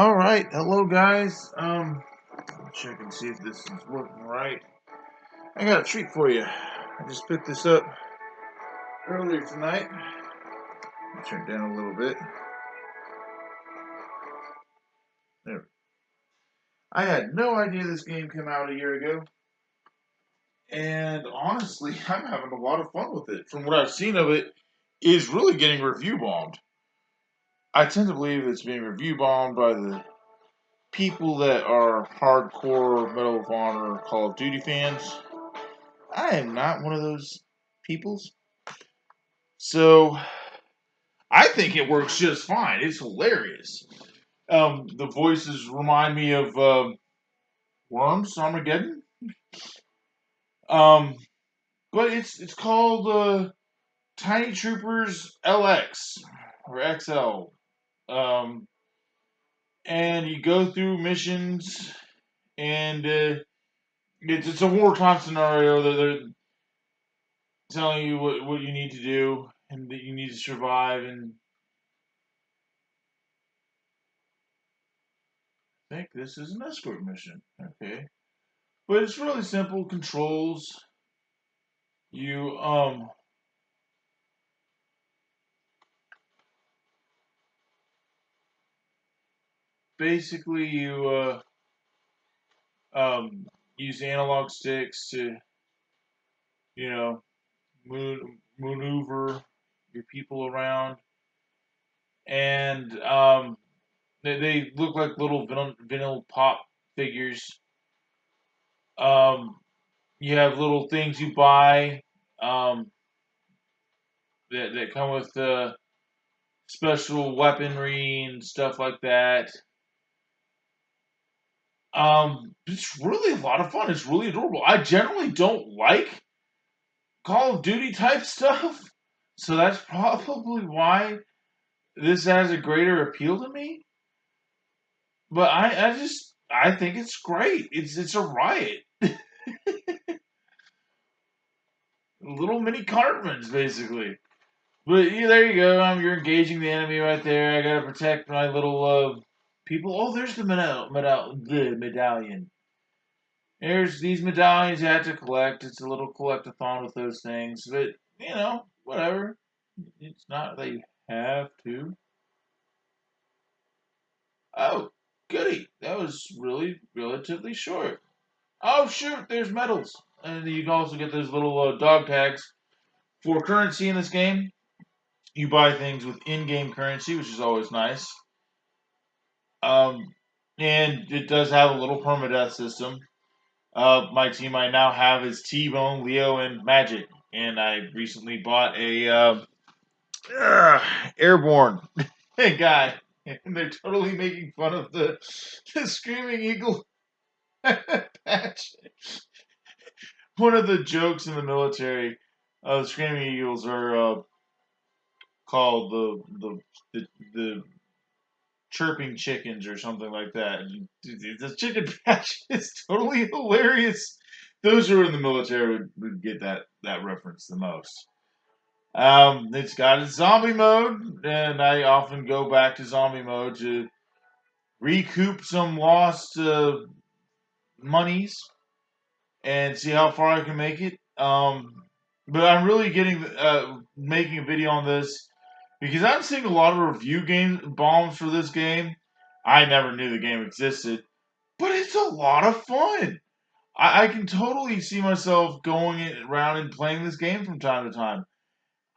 All right, hello guys. Check and see if this is working right. I got a treat for you. I just picked this up earlier tonight. Turn it down a little bit. There. I had no idea this game came out a year ago, and honestly, I'm having a lot of fun with it. From what I've seen of it, is really getting review bombed. I tend to believe it's being review bombed by the people that are hardcore Medal of Honor Call of Duty fans. I am not one of those peoples. So I think it works just fine. It's hilarious. The voices remind me of Worms Armageddon. Um, but it's called Tiny Troopers LX or XL. Um, and you go through missions, and it's a wartime scenario. They're telling you what you need to do and that you need to survive. And I think this is an escort mission. Okay, but it's really simple controls. You basically um use analog sticks to you know maneuver your people around, and they look like little vinyl pop figures. Um, you have little things you buy um, that come with special weaponry and stuff like that. It's really a lot of fun. It's really adorable. I generally don't like Call of Duty type stuff, so that's probably why this has a greater appeal to me. But I think it's great. It's a riot. Little mini Cartmans, basically. But yeah, there you go. You're engaging the enemy right there. I gotta protect my little people. Oh, there's the medallion. There's these medallions you have to collect. It's a little collectathon with those things. But whatever. It's not that you have to. Oh, goody. That was really relatively short. Oh, shoot, there's medals. And you can also get those little dog tags. For currency in this game, you buy things with in game currency, which is always nice. Um, and it does have a little permadeath system. My team I now have is T Bone, Leo, and Magic. And I recently bought a airborne guy. And they're totally making fun of the Screaming Eagle patch. One of the jokes in the military, the Screaming Eagles are called the chirping chickens or something like that. The chicken patch is totally hilarious. Those who are in the military would get that reference the most. It's got a zombie mode, and I often go back to zombie mode to recoup some lost monies and see how far I can make it. But I'm really getting making a video on this because I'm seeing a lot of review game bombs for this game. I never knew the game existed, but it's a lot of fun. I can totally see myself going around and playing this game from time to time.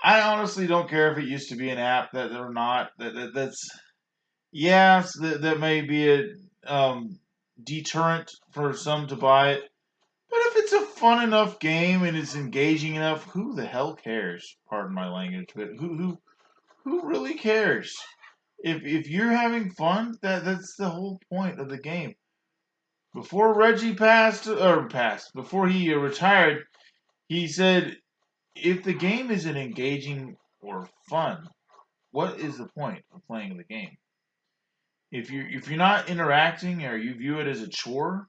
I honestly don't care if it used to be an app that or not. That's yes, that may be a deterrent for some to buy it. But if it's a fun enough game and it's engaging enough, who the hell cares? Pardon my language, but who really cares? If you're having fun, that's the whole point of the game. Before Reggie before he retired, he said, if the game isn't engaging or fun, what is the point of playing the game? If you're not interacting or you view it as a chore,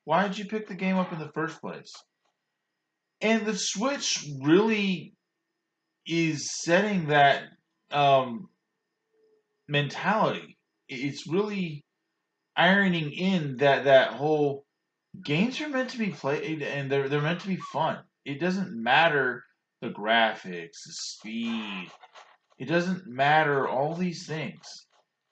why did you pick the game up in the first place? And the Switch really is setting that um, mentality. It's really ironing in that whole games are meant to be played and they're meant to be fun. It doesn't matter the graphics, the speed. It doesn't matter all these things.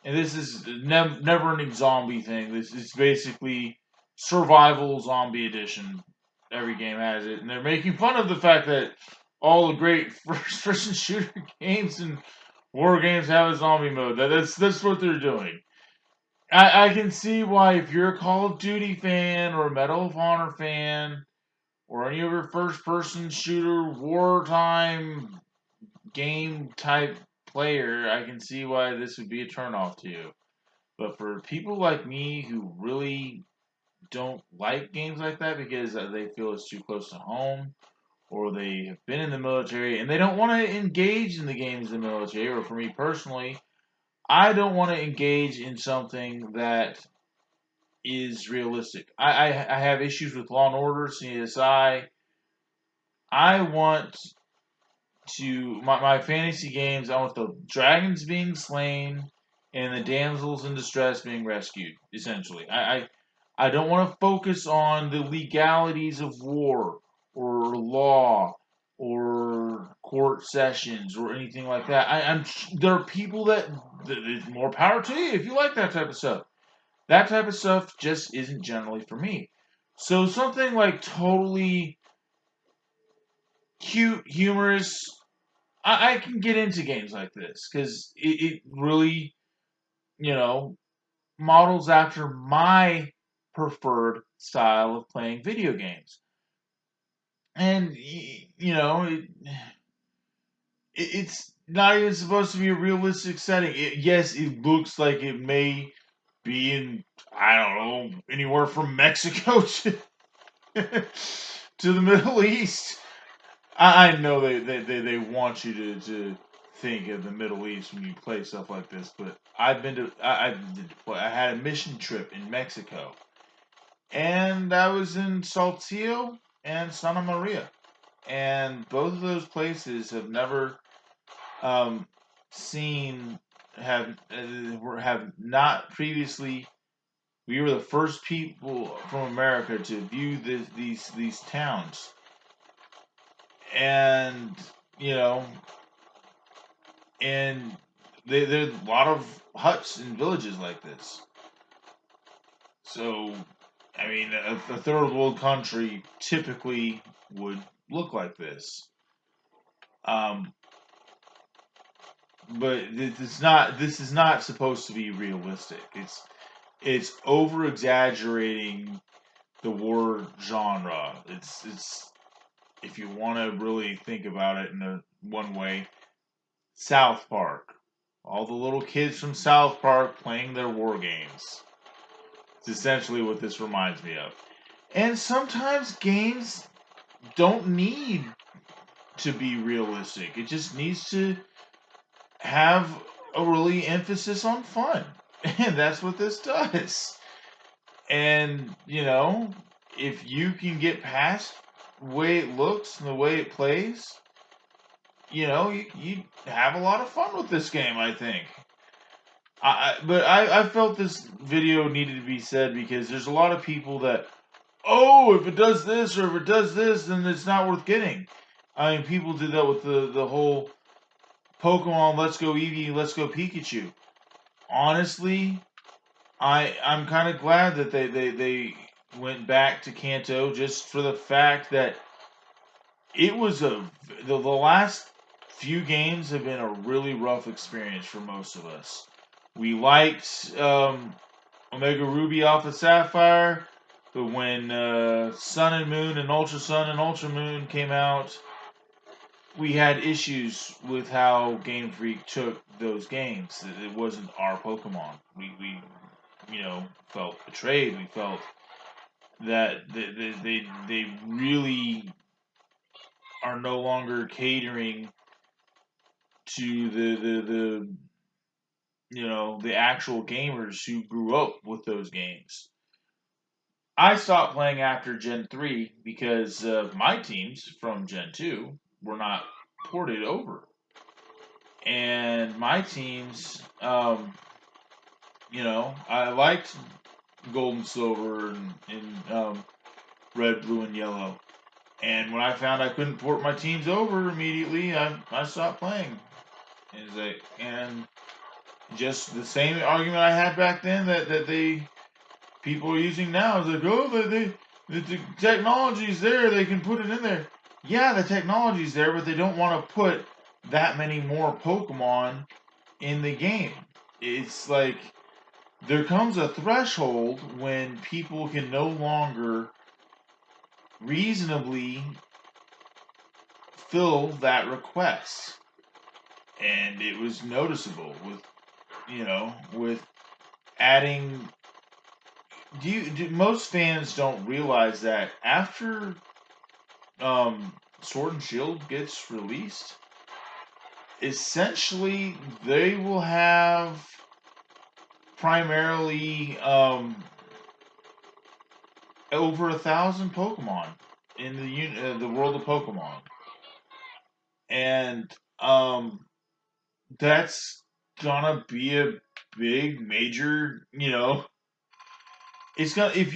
And this is never ending zombie thing. This is basically survival zombie edition. Every game has it, and they're making fun of the fact that all the great first-person shooter games and war games have a zombie mode. That's what they're doing. I can see why if you're a Call of Duty fan or a Medal of Honor fan or any other first-person shooter wartime game type player, I can see why this would be a turnoff to you. But for people like me who really don't like games like that because they feel it's too close to home, or they have been in the military and they don't want to engage in the games in the military, or for me personally, I don't want to engage in something that is realistic. I have issues with Law and Order, CSI. I want my fantasy games, I want the dragons being slain and the damsels in distress being rescued, essentially. I don't want to focus on the legalities of war or law or court sessions or anything like that. There are people that more power to you if you like that type of stuff. That type of stuff just isn't generally for me. So something like totally cute, humorous, I can get into games like this because it really, you know, models after my preferred style of playing video games. And, it's not even supposed to be a realistic setting. Yes, it looks like it may be in, I don't know, anywhere from Mexico to the Middle East. I know they want you to think of the Middle East when you play stuff like this, but I've been to I had a mission trip in Mexico, and I was in Saltillo and Santa Maria, and both of those places have never um, seen have not previously. We were the first people from America to view these towns, and you know and there's a lot of huts and villages like this. So, I mean, a third world country typically would look like this. Um, but This is not supposed to be realistic. It's over exaggerating the war genre. It's if you want to really think about it in a one way, South Park. All the little kids from South Park playing their war games. It's essentially what this reminds me of. And sometimes games don't need to be realistic. It just needs to have a really emphasis on fun. And that's what this does. And, if you can get past the way it looks and the way it plays, you have a lot of fun with this game, I think. I felt this video needed to be said because there's a lot of people that, oh, if it does this or if it does this, then it's not worth getting. I mean, people did that with the whole Pokemon Let's Go Eevee, Let's Go Pikachu. Honestly, I'm kind of glad that they went back to Kanto just for the fact that it was the last few games have been a really rough experience for most of us. We liked Omega Ruby Alpha Sapphire, but when Sun and Moon and Ultra Sun and Ultra Moon came out, we had issues with how Game Freak took those games. It wasn't our Pokemon. We felt betrayed. We felt that they really are no longer catering to the actual gamers who grew up with those games. I stopped playing after Gen 3 because my teams from Gen 2 were not ported over. And my teams, I liked gold and silver and red, blue, and yellow. And when I found I couldn't port my teams over immediately, I stopped playing. And just the same argument I had back then that they people are using now is like, oh, the technology's there, they can put it in there. Yeah, the technology's there, but they don't want to put that many more Pokemon in the game. It's like there comes a threshold when people can no longer reasonably fill that request. And it was noticeable with adding. Most fans don't realize that after Sword and Shield gets released, essentially they will have primarily over 1,000 Pokemon in the world of Pokemon, and that's gonna be a big major. It's gonna if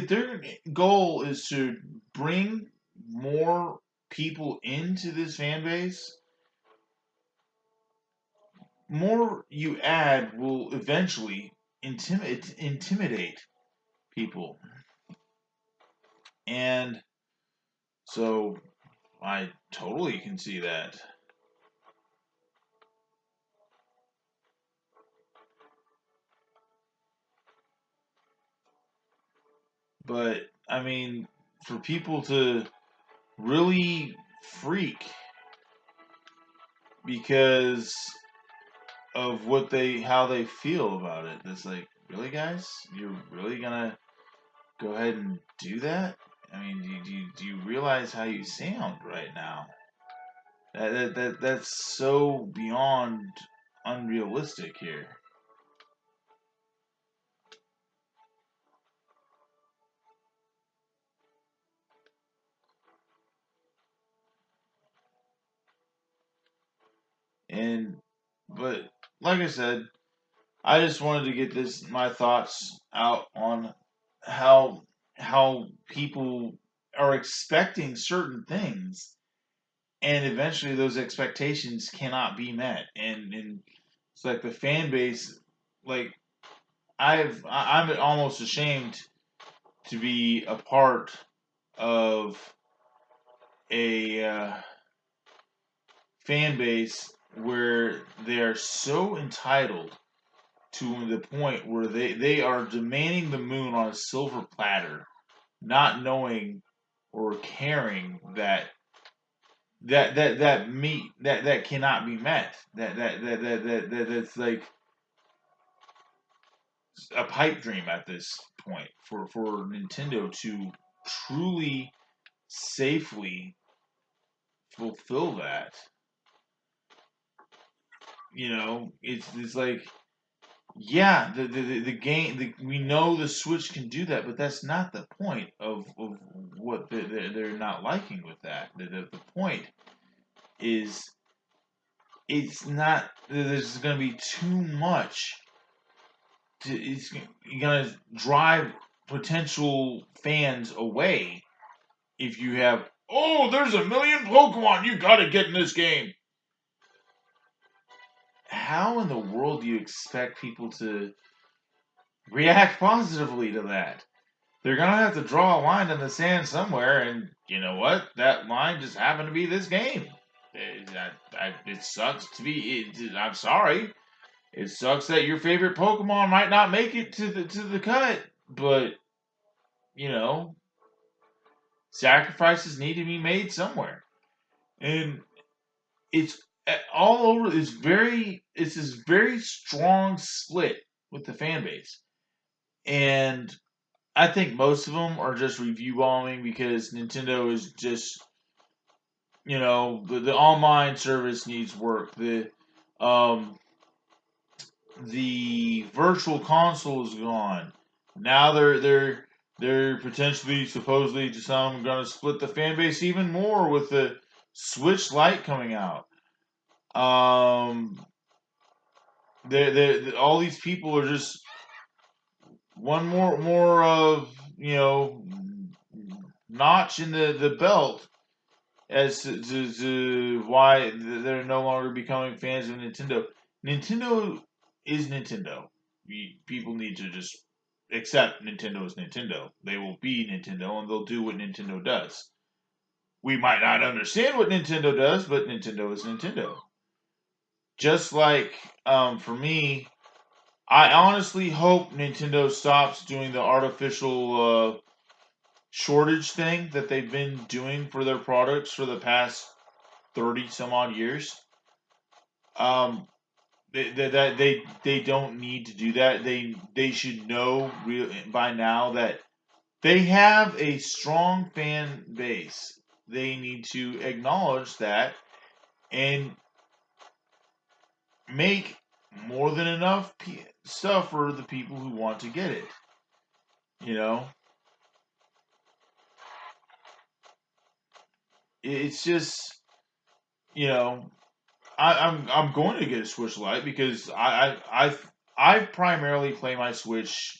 their goal is to bring more people into this fan base, more you add will eventually intimidate people. And so I totally can see that. But I mean, for people to really freak because of how they feel about it, it's like, really, guys, you're really gonna go ahead and do that? I mean, do you realize how you sound right now? That's so beyond unrealistic here. And but like I said, I just wanted to get my thoughts out on how people are expecting certain things, and eventually those expectations cannot be met, and it's like the fan base, like I'm almost ashamed to be a part of a fan base where they are so entitled to the point where they are demanding the moon on a silver platter, not knowing or caring that cannot be met. That's like a pipe dream at this point for Nintendo to truly safely fulfill that. It's like, yeah, the game, we know the Switch can do that, but that's not the point of what they're not liking with that. The point is, it's not, there's going to be too much. You're going to drive potential fans away if you have, oh, there's 1 million Pokemon, you got to get in this game. How in the world do you expect people to react positively to that? They're gonna have to draw a line in the sand somewhere, and you know what? That line just happened to be this game. It sucks to be. I'm sorry. It sucks that your favorite Pokemon might not make it to the cut, but you know, sacrifices need to be made somewhere, and it's all over. It's this very strong split with the fan base, and I think most of them are just review bombing because Nintendo is just, the online service needs work. Um the virtual console is gone. Now they're potentially, supposedly, to some, going to split the fan base even more with the Switch Lite coming out. Um, all these people are just one more of, notch in the belt as to why they're no longer becoming fans of Nintendo. Nintendo is Nintendo. People need to just accept Nintendo is Nintendo. They will be Nintendo and they'll do what Nintendo does. We might not understand what Nintendo does, but Nintendo is Nintendo. Just like, for me, I honestly hope Nintendo stops doing the artificial shortage thing that they've been doing for their products for the past 30 some odd years. Um, they don't need to do that. They should know by now that they have a strong fan base. They need to acknowledge that and make more than enough stuff for the people who want to get it. You know, it's just, you know, I'm going to get a Switch Lite because I primarily play my Switch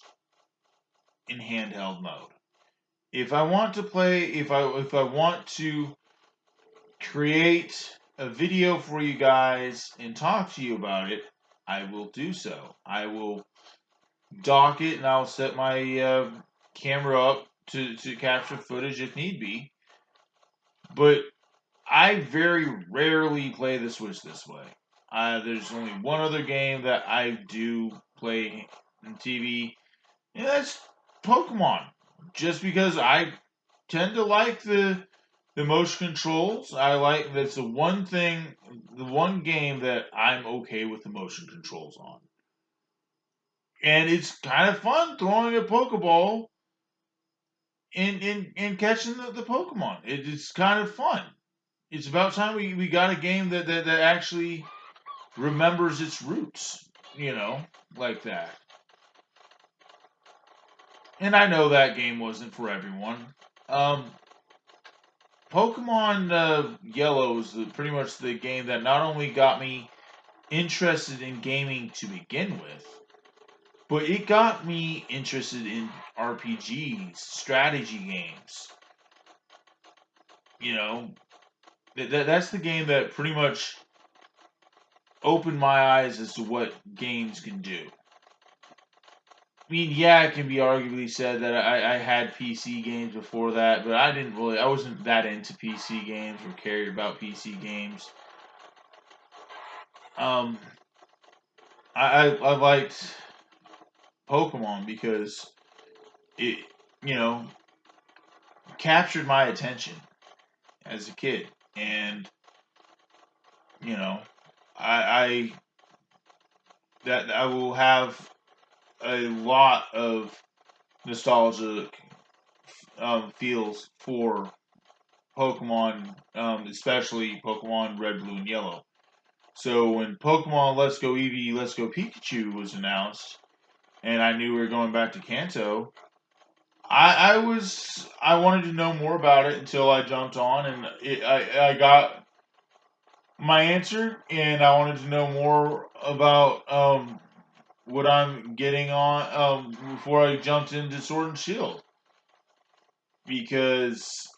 in handheld mode. If I want to play, if I want to create a video for you guys and talk to you about it, I will do so. I will dock it and I'll set my camera up to capture footage if need be. But I very rarely play the Switch this way. There's only one other game that I do play on TV, and that's Pokemon. Just because I tend to like the motion controls. I like that's the one thing, the one game that I'm okay with the motion controls on. And it's kind of fun throwing a Pokeball and catching the Pokemon. It's kind of fun. It's about time we got a game that actually remembers its roots, like that. And I know that game wasn't for everyone. Um, Pokemon Yellow is pretty much the game that not only got me interested in gaming to begin with, but it got me interested in RPGs, strategy games. You know, that's the game that pretty much opened my eyes as to what games can do. I mean, yeah, it can be arguably said that I had PC games before that, but I wasn't that into PC games or cared about PC games. Um, I liked Pokemon because it, you know, captured my attention as a kid, and you know, I that I will have a lot of nostalgic feels for Pokemon, especially Pokemon Red, Blue, and Yellow. So when Pokemon Let's Go Eevee, Let's Go Pikachu was announced, and I knew we were going back to Kanto, I wanted to know more about it until I jumped on, and I got my answer, and I wanted to know more about what I'm getting on before I jumped into Sword and Shield because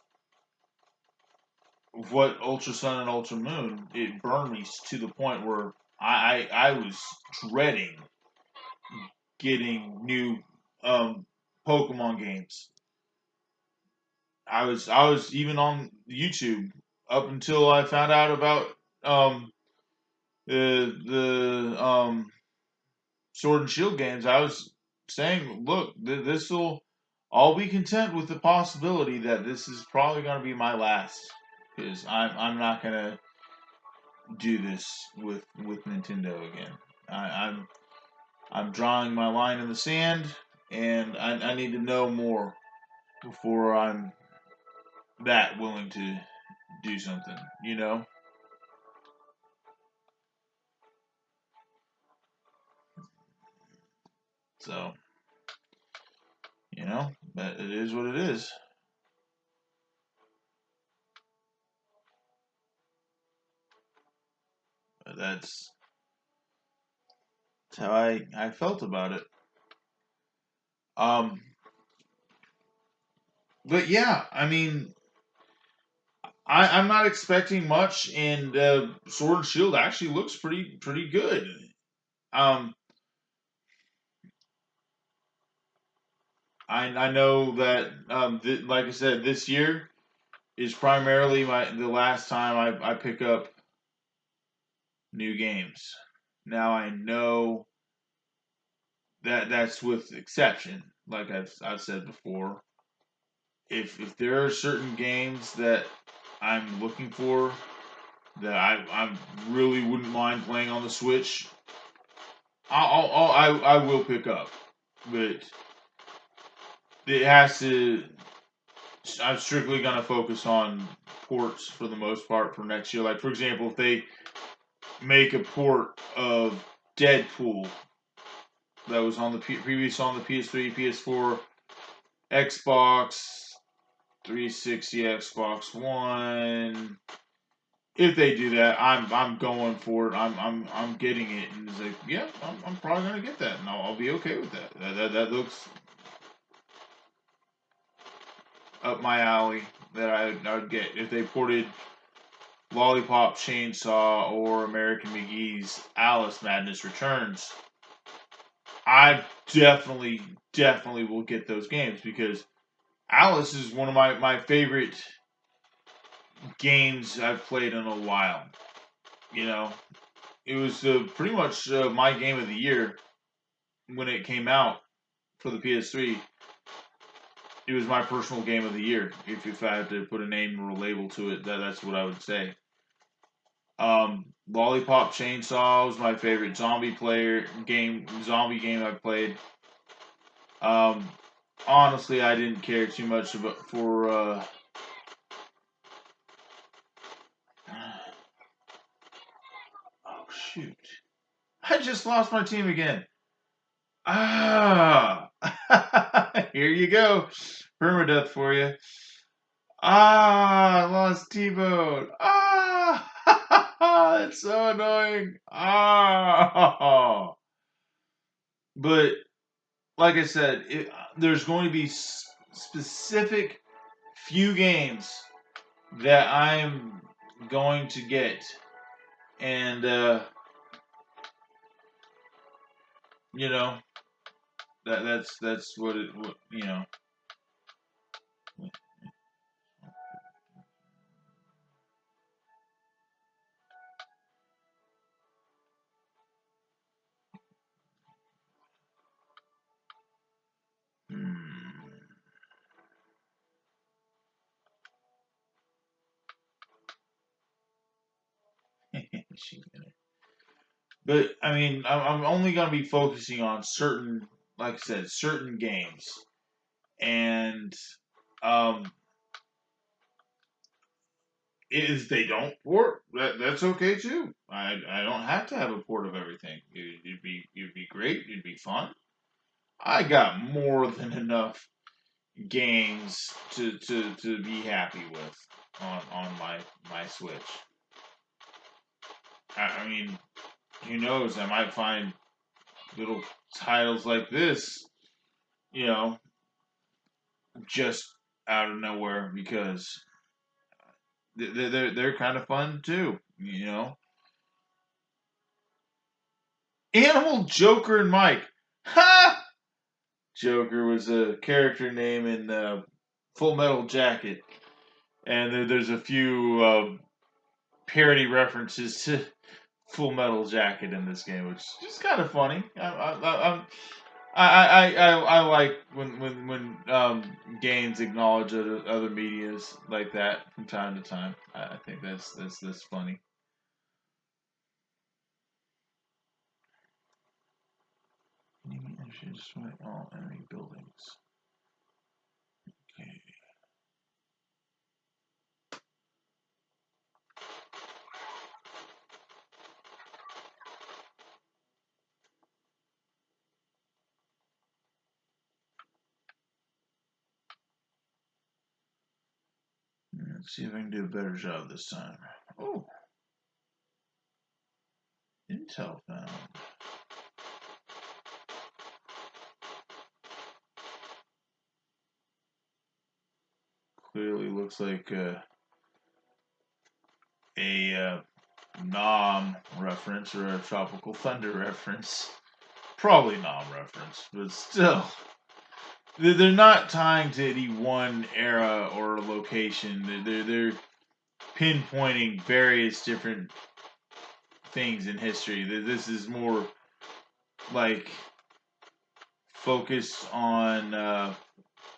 of what Ultra Sun and Ultra Moon, it burned me to the point where I was dreading getting new Pokemon games. I was even on YouTube up until I found out about um, the Sword and Shield games. I was saying, look, this will. I'll be content with the possibility that this is probably going to be my last because I'm not gonna do this with Nintendo again. I'm drawing my line in the sand, and I need to know more before I'm that willing to do something. So but it is what it is. But that's how I felt about it. Um, but yeah, I mean, I'm not expecting much, and Sword and Shield actually looks pretty good. Um, I know that like I said, this year is primarily the last time I pick up new games. Now I know that that's with exception, like I've said before. If there are certain games that I'm looking for that I really wouldn't mind playing on the Switch, I will pick up, but it has to. I'm strictly gonna focus on ports for the most part for next year. Like for example, if they make a port of Deadpool that was on the previous on the PS3, PS4, Xbox 360, Xbox One. If they do that, I'm going for it. I'm getting it, and it's like, yeah, I'm probably gonna get that, and I'll be okay with that. That looks up my alley. That I would get if they ported Lollipop Chainsaw or American McGee's Alice Madness Returns. I definitely will get those games because Alice is one of my favorite games I've played in a while. You know, it was pretty much my game of the year when it came out for the PS3. It was my personal game of the year. If I had to put a name or a label to it, that's what I would say. Lollipop Chainsaw was my favorite zombie game I played. Um, honestly, I didn't care too much about for. Oh shoot! I just lost my team again. Ah, here you go, permadeath for you. Ah, I lost T-Bone. Ah, it's so annoying. Ah, but like I said, there's going to be specific few games that I'm going to get, and you know that's what it what, you know. Hmm. But I mean, I'm only going to be focusing on certain, like I said, certain games, and um, if they don't port, that's okay too. I don't have to have a port of everything. It'd be great. It'd be fun. I got more than enough games to be happy with on my Switch. I mean, who knows? I might find little titles like this, you know, just out of nowhere because they're kind of fun too. You know, Animal Joker and Mike. Ha! Joker was a character name in Full Metal Jacket, and there's a few parody references to Full Metal Jacket in this game, which is just kind of funny. I like when games acknowledge other medias like that from time to time. I think that's funny. Enemy should destroy all enemy buildings. Okay. Let's see if I can do a better job this time. Oh, intel found. clearly looks like a Nom reference or a Tropical Thunder reference. Probably Nom reference, but still. They're not tying to any one era or location. They're pinpointing various different things in history. This is more like focused on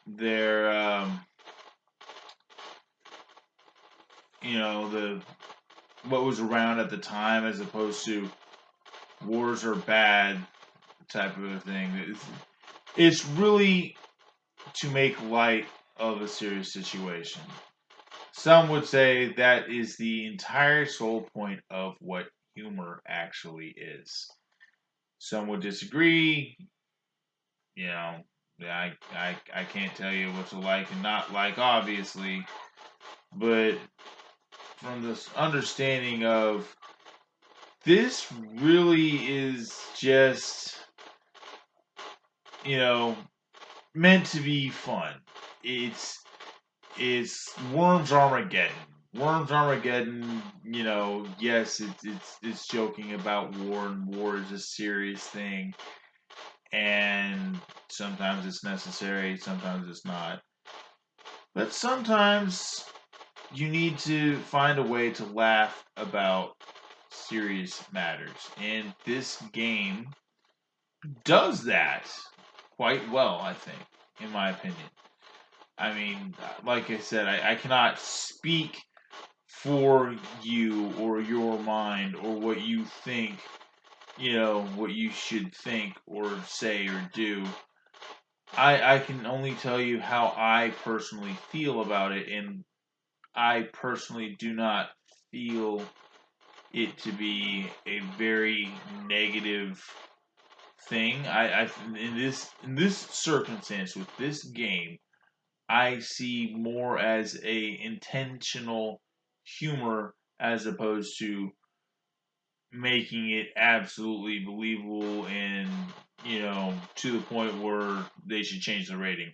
their the what was around at the time, as opposed to wars are bad type of a thing. It's really to make light of a serious situation. Some would say that is the entire sole point of what humor actually is. Some would disagree. You know, I can't tell you what to like and not like, obviously, but from this understanding of this really is just, you know, meant to be fun. It's Worms Armageddon. Worms Armageddon, yes, it's joking about war, and war is a serious thing, and sometimes it's necessary, sometimes it's not. But sometimes you need to find a way to laugh about serious matters, and this game does that quite well, I think, in my opinion. I mean, like I said, I cannot speak for you or your mind or what you think, what you should think or say or do. I can only tell you how I personally feel about it, and I personally do not feel it to be a very negative thing. In this circumstance with this game, I see more as a intentional humor as opposed to making it absolutely believable and, to the point where they should change the rating.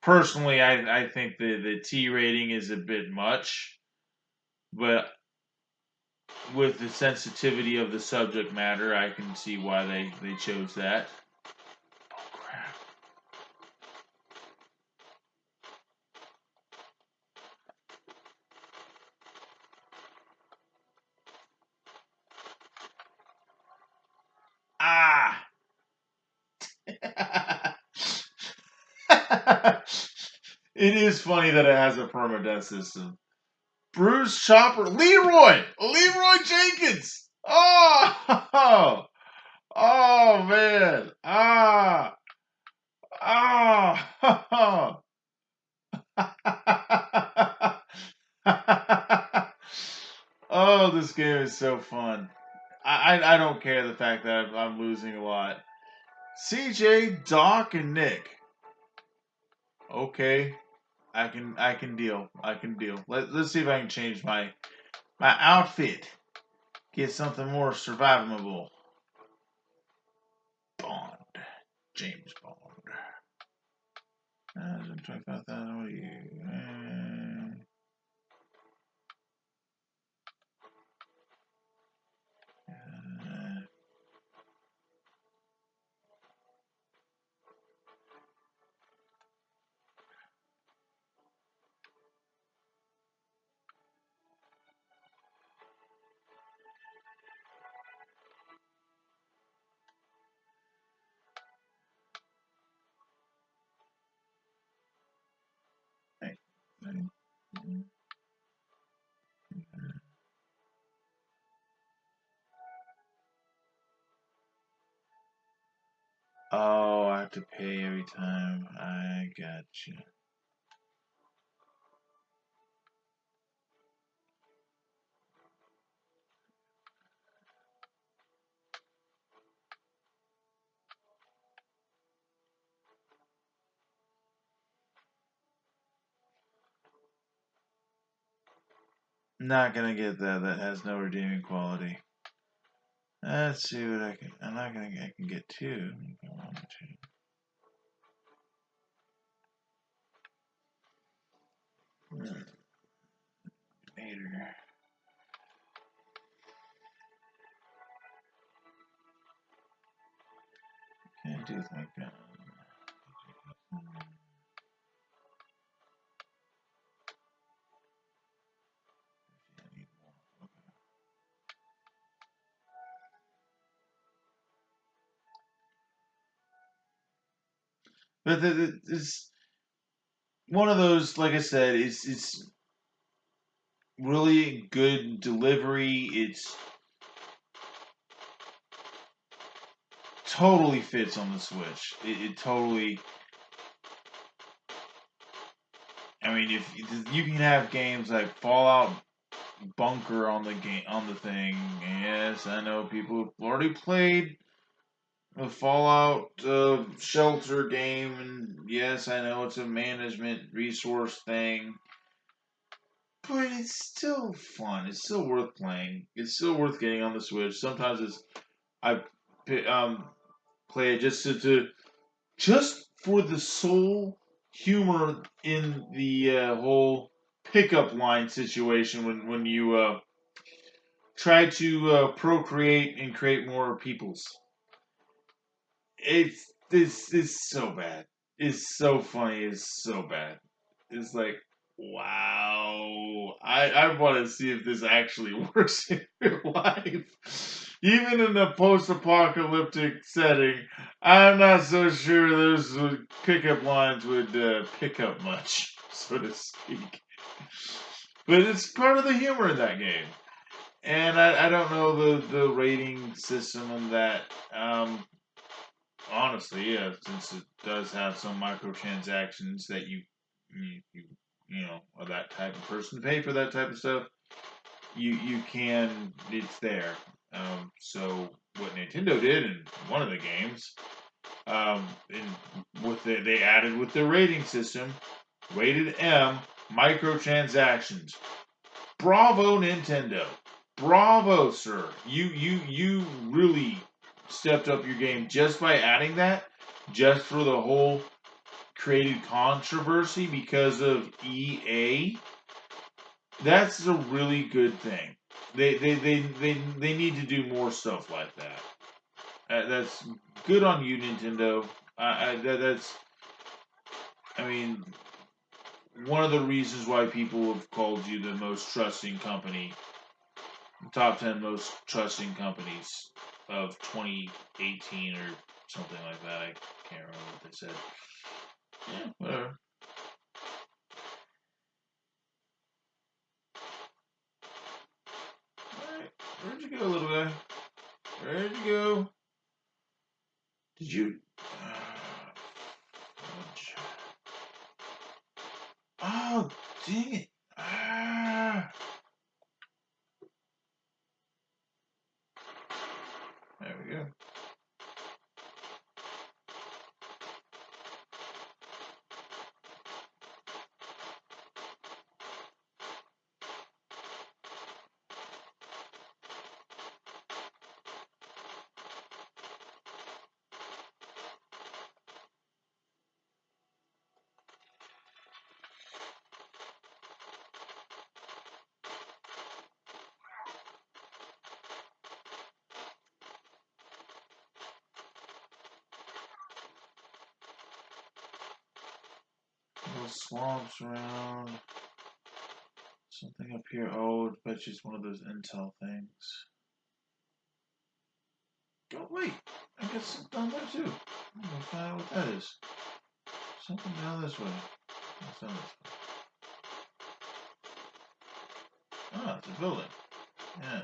Personally, I think the T rating is a bit much, but with the sensitivity of the subject matter, I can see why they chose that. Oh, crap. Ah! It is funny that it has a permadeath system. Bruce Chopper, Leroy Jenkins. Oh, oh man, ah. Oh, this game is so fun. I don't care the fact that I'm losing a lot. CJ, Doc, and Nick. Okay, I can deal. I can deal. Let's see if I can change my outfit. Get something more survivable. Bond. James Bond. 25,000. What are you? Oh, I have to pay every time. I got you. Not gonna get that. That has no redeeming quality. Let's see what I can. I'm not gonna. I can get two. If I wanted to. do think but it's one of those, like I said, it's really good delivery. It's totally fits on the Switch. It totally. I mean, if you can have games like Fallout Bunker on the thing. Yes, I know people have already played the Fallout Shelter game, and yes, I know it's a management resource thing, but it's still fun. It's still worth playing. It's still worth getting on the Switch. Sometimes I play it just for the sole humor in the whole pickup line situation when you try to procreate and create more peoples. It's this is so bad. It's so funny. It's so bad. It's like, wow. I want to see if this actually works in real life. Even in a post-apocalyptic setting, I'm not so sure those pickup lines would pick up much, so to speak. But it's part of the humor in that game. And I don't know the rating system on that. Honestly, yeah, since it does have some microtransactions that you know are that type of person to pay for that type of stuff, you can it's there. So what Nintendo did in one of the games, they added with the rating system, rated M, microtransactions. Bravo, Nintendo. Bravo, sir. You really stepped up your game just by adding that, just for the whole created controversy because of EA. That's a really good thing. They need to do more stuff like that. That's good on you, Nintendo. That's I mean one of the reasons why people have called you the most trusting company, top 10 most trusting companies of 2018 or something like that. I can't remember what they said. Yeah, whatever. Alright. Where'd you go, little guy? Where'd you go? Did you. Oh, dang it. Ah. There we go. Little swamps around. Something up here. Oh, I bet you it's one of those intel things. Oh, wait. I got something down there, too. I'm going to find out what that is. Something down this way. What's down this way? Ah, it's a building. Yeah.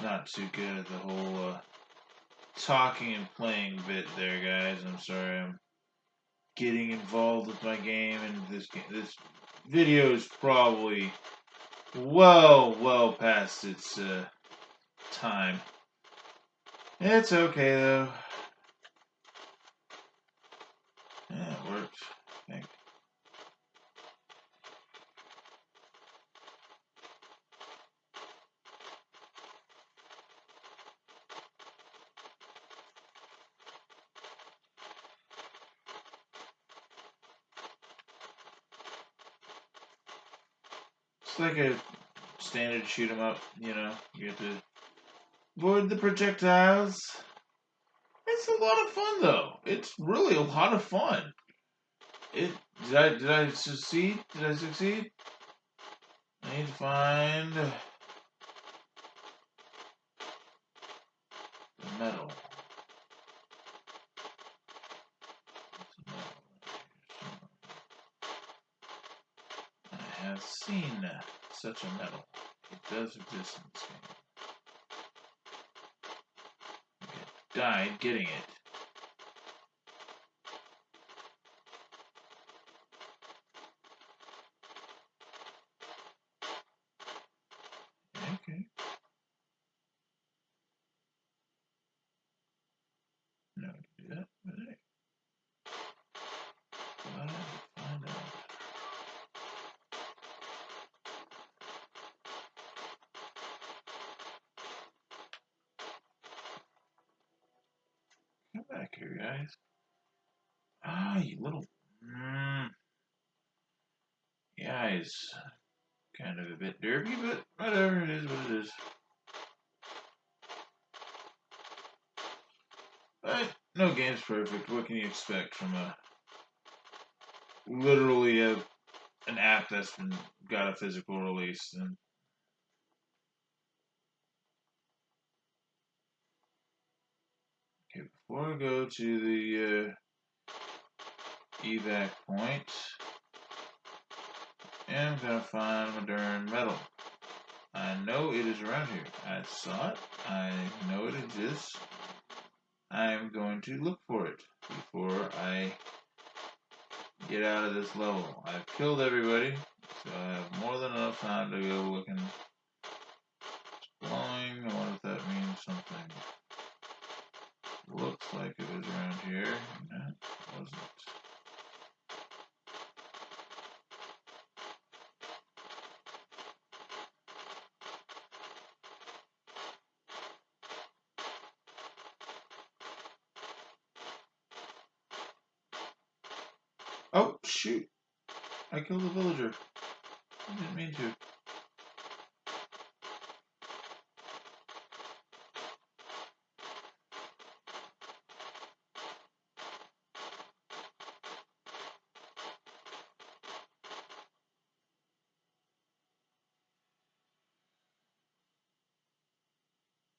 Not too good at the whole talking and playing bit there, guys. I'm sorry. I'm getting involved with my game, and this video is probably well past its time. It's okay though. Yeah, it worked. I think. like a standard shoot 'em up. You know, you have to avoid the projectiles. It's a lot of fun, though. It's really a lot of fun. It did I succeed? Did I succeed? I need to find the metal. I have seen such a metal. It does exist in this game. I died getting it. Okay. No, do that. But glad to find out. Come back here, guys. Ah, you little. Yeah, he's kind of a bit derpy, but whatever. It is what it is. But no game's perfect. What can you expect from a literally an app that's got a physical release? And okay, before I go to the evac point, I'm gonna find my darn metal. I know it is around here. I saw it. I know it exists. I am going to look for it before I get out of this level. I've killed everybody, so I have more than enough time to go looking. Glowing. I wonder if that means something. Looks like it was around here. No, it wasn't. Oh, shoot. I killed a villager. I didn't mean to.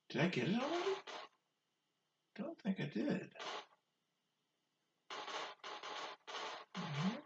Did I get it already? Don't think I did. Mhm.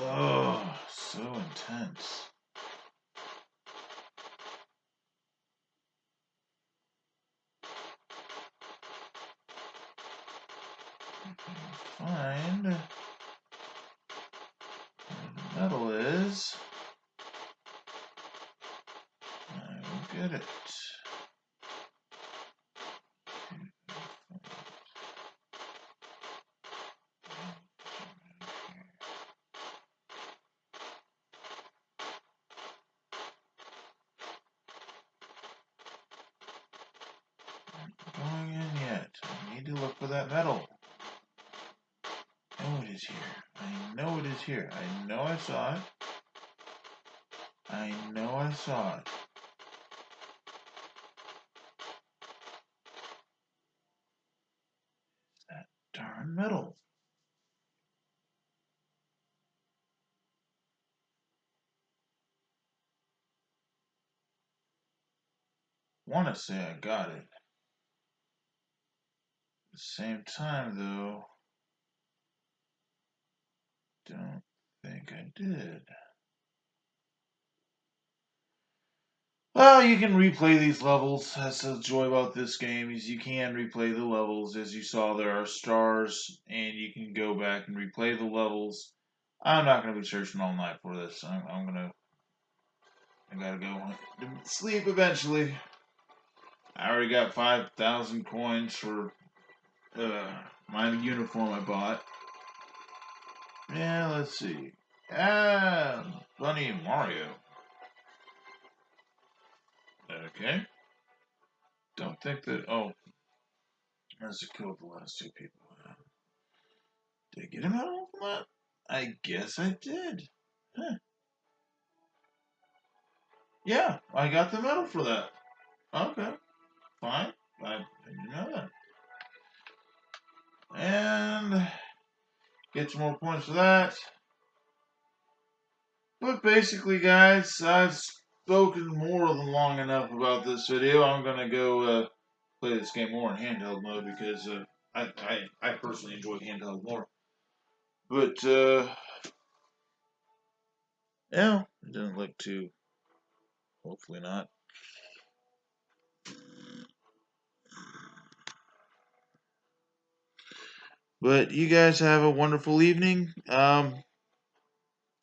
Oh, so intense. Find where the metal is. I will get it. Going in yet. I need to look for that metal. I know it is here. I know it is here. I know I saw it. I know I saw it. That darn metal. want to say I got it. At the same time, though, don't think I did. Well, you can replay these levels. That's the joy about this game is you can replay the levels. As you saw, there are stars, and you can go back and replay the levels. I'm not going to be searching all night for this. I gotta go to sleep eventually. I already got 5,000 coins for my uniform I bought. Yeah, let's see. Bunny and Mario. Okay. Don't think that. Oh, there's a kill the last two people. Did I get him out from that? I guess I did. Huh. Yeah, I got the medal for that. Okay, fine. I didn't know that. And get some more points for that. But basically, guys, I've spoken more than long enough about this video. I'm gonna go play this game more in handheld mode because I personally enjoy handheld more. But yeah, it doesn't look too. Hopefully not. But you guys have a wonderful evening. Talk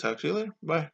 to you later. Bye.